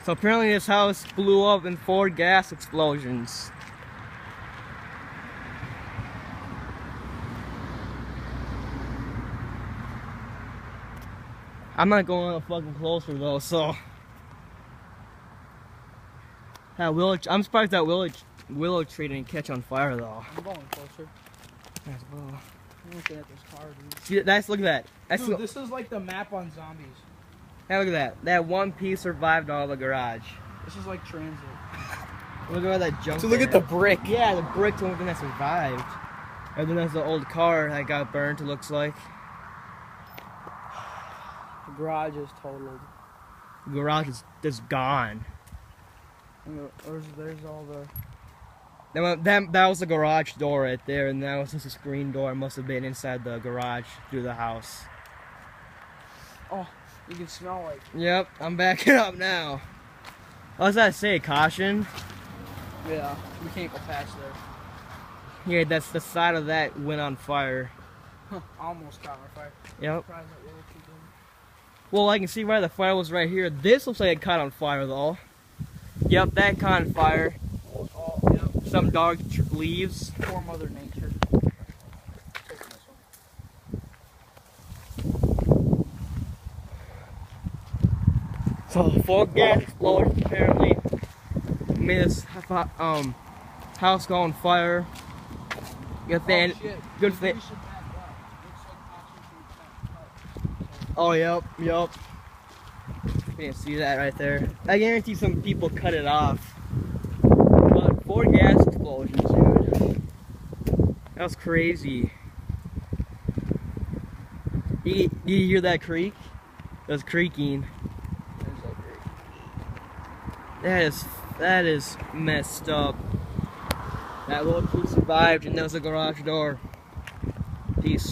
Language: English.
So apparently this house blew up in 4 gas explosions. I'm not going any fucking closer though, so. That I'm surprised that willow tree didn't catch on fire though. I'm going closer. As well. I'm looking at this car, dude. See, look at that. Dude, this is like the map on zombies. Hey, look at that. That one piece survived all the garage. This is like transit. Look at all that junk. So look at the brick. Yeah, the brick's the only thing that survived. And then there's the old car that got burnt, it looks like. The garage is totaled. The garage is just gone. There's all the... That was the garage door right there, and that was just a screen door. It must have been inside the garage through the house. Oh, you can smell like... Yep, I'm backing up now. What does that say? Caution? Yeah, we can't go past there. Yeah, that's the side of that went on fire. Huh, almost caught on fire. Yep. Well, I can see why the fire was right here. This looks like it caught on fire though. Yep, that caught on fire. Oh, yep. Some dark leaves. Poor Mother Nature. So 4 gas explosions apparently made this house go on fire. Good thing. Good thing. Oh yep. You can see that right there. I guarantee some people cut it off. But 4 gas explosions, dude. That was crazy. You hear that creak? That was creaking. That is messed up. That little kid survived, and that was a garage door. Peace.